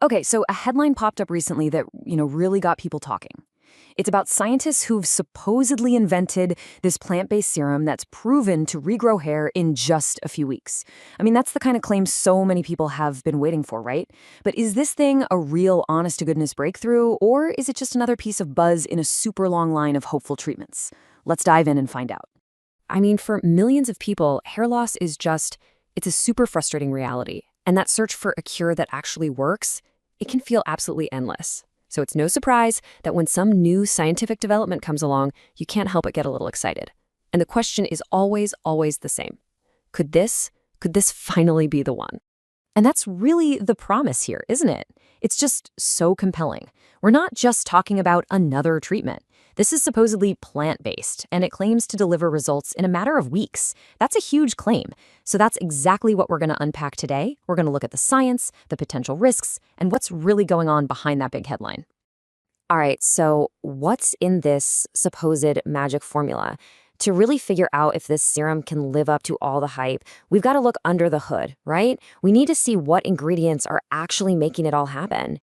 Okay, so a headline popped up recently that, really got people talking. It's about scientists who've supposedly invented this plant-based serum that's proven to regrow hair in just a few weeks. I mean, that's the kind of claim so many people have been waiting for, right? But is this thing a real honest-to-goodness breakthrough, or is it just another piece of buzz in a super long line of hopeful treatments? Let's dive in and find out. I mean, for millions of people, hair loss is it's a super frustrating reality. And that search for a cure that actually works, it can feel absolutely endless. So it's no surprise that when some new scientific development comes along, you can't help but get a little excited. And the question is always the same. Could this finally be the one? And that's really the promise here, isn't it? It's just so compelling. We're not just talking about another treatment. This is supposedly plant-based, and it claims to deliver results in a matter of weeks. That's a huge claim. So that's exactly what we're going to unpack today. We're going to look at the science, the potential risks, and what's really going on behind that big headline. All right, so what's in this supposed magic formula? To really figure out if this serum can live up to all the hype, we've got to look under the hood, right? We need to see what ingredients are actually making it all happen.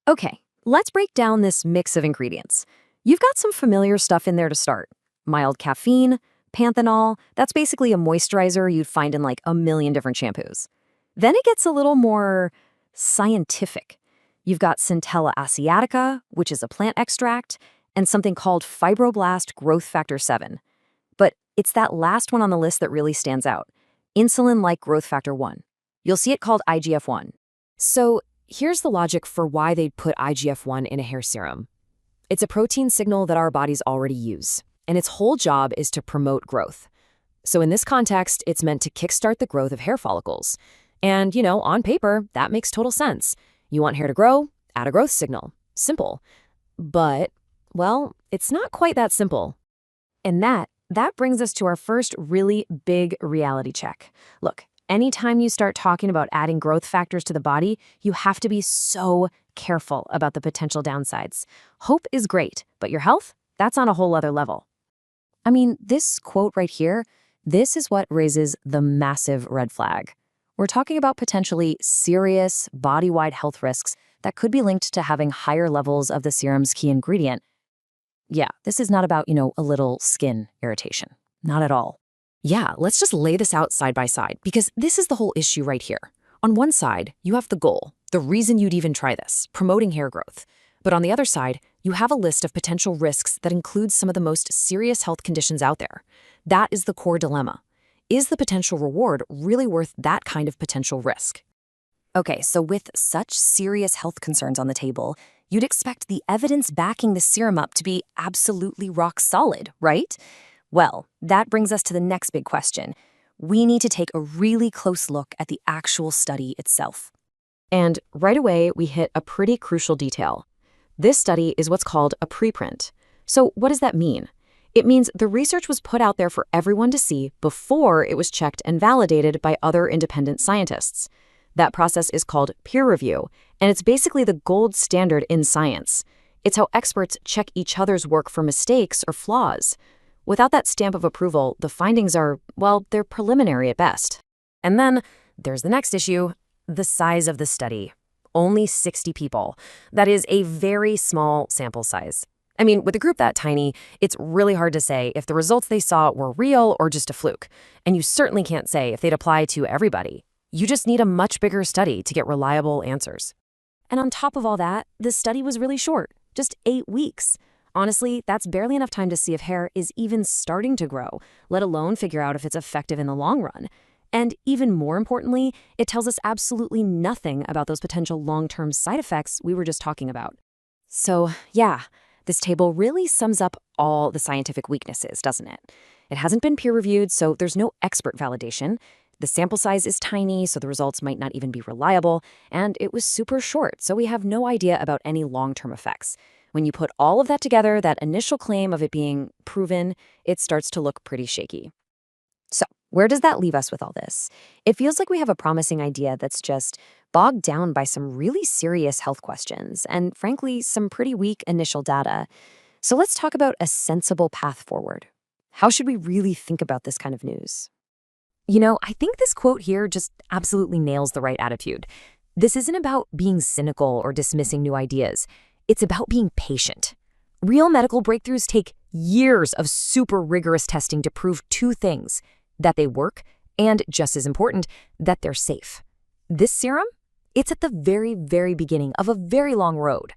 Okay, let's break down this mix of ingredients. You've got some familiar stuff in there to start. Mild caffeine, panthenol, that's basically a moisturizer you'd find in like a million different shampoos. Then it gets a little more scientific. You've got Centella asiatica, which is a plant extract, and something called fibroblast growth factor 7. But it's that last one on the list that really stands out, insulin-like growth factor 1. You'll see it called IGF-1. So here's the logic for why they'd put IGF-1 in a hair serum. It's a protein signal that our bodies already use, and its whole job is to promote growth. So in this context, it's meant to kickstart the growth of hair follicles. And, on paper, that makes total sense. You want hair to grow? Add a growth signal. Simple. But, well, it's not quite that simple. And that brings us to our first really big reality check. Look, anytime you start talking about adding growth factors to the body, you have to be so careful about the potential downsides. Hope is great, but your health? That's on a whole other level. I mean, this quote right here, this is what raises the massive red flag. We're talking about potentially serious body-wide health risks that could be linked to having higher levels of the serum's key ingredient. Yeah, this is not about, a little skin irritation. Not at all. Yeah, let's just lay this out side by side, because this is the whole issue right here. On one side, you have the goal, the reason you'd even try this, promoting hair growth. But on the other side, you have a list of potential risks that includes some of the most serious health conditions out there. That is the core dilemma. Is the potential reward really worth that kind of potential risk? Okay, so with such serious health concerns on the table, you'd expect the evidence backing the serum up to be absolutely rock solid, right? Well, that brings us to the next big question. We need to take a really close look at the actual study itself. And right away, we hit a pretty crucial detail. This study is what's called a preprint. So what does that mean? It means the research was put out there for everyone to see before it was checked and validated by other independent scientists. That process is called peer review, and it's basically the gold standard in science. It's how experts check each other's work for mistakes or flaws. Without that stamp of approval, the findings are, well, they're preliminary at best. And then there's the next issue, the size of the study. Only 60 people. That is a very small sample size. I mean, with a group that tiny, it's really hard to say if the results they saw were real or just a fluke. And you certainly can't say if they'd apply to everybody. You just need a much bigger study to get reliable answers. And on top of all that, the study was really short, just 8 weeks. Honestly, that's barely enough time to see if hair is even starting to grow, let alone figure out if it's effective in the long run. And even more importantly, it tells us absolutely nothing about those potential long-term side effects we were just talking about. So, yeah, this table really sums up all the scientific weaknesses, doesn't it? It hasn't been peer-reviewed, so there's no expert validation. The sample size is tiny, so the results might not even be reliable, and it was super short, so we have no idea about any long-term effects. When you put all of that together, that initial claim of it being proven, it starts to look pretty shaky. So, where does that leave us with all this? It feels like we have a promising idea that's just bogged down by some really serious health questions and, frankly, some pretty weak initial data. So let's talk about a sensible path forward. How should we really think about this kind of news? I think this quote here just absolutely nails the right attitude. This isn't about being cynical or dismissing new ideas. It's about being patient. Real medical breakthroughs take years of super rigorous testing to prove two things: that they work, and, just as important, that they're safe. This serum? It's at the very, very beginning of a very long road.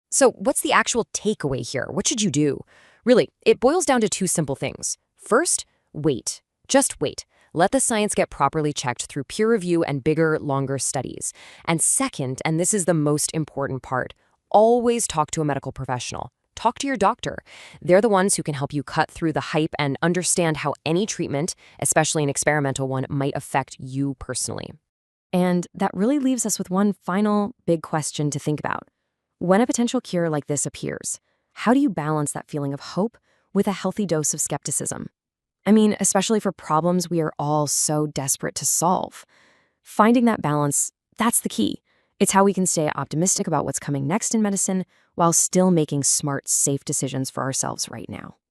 So what's the actual takeaway here? What should you do? Really, it boils down to two simple things. First, wait. Just wait. Let the science get properly checked through peer review and bigger, longer studies. And second, and this is the most important part, always talk to a medical professional. Talk to your doctor. They're the ones who can help you cut through the hype and understand how any treatment, especially an experimental one, might affect you personally. And that really leaves us with one final big question to think about. When a potential cure like this appears, how do you balance that feeling of hope with a healthy dose of skepticism? I mean, especially for problems we are all so desperate to solve. Finding that balance, that's the key. It's how we can stay optimistic about what's coming next in medicine while still making smart, safe decisions for ourselves right now.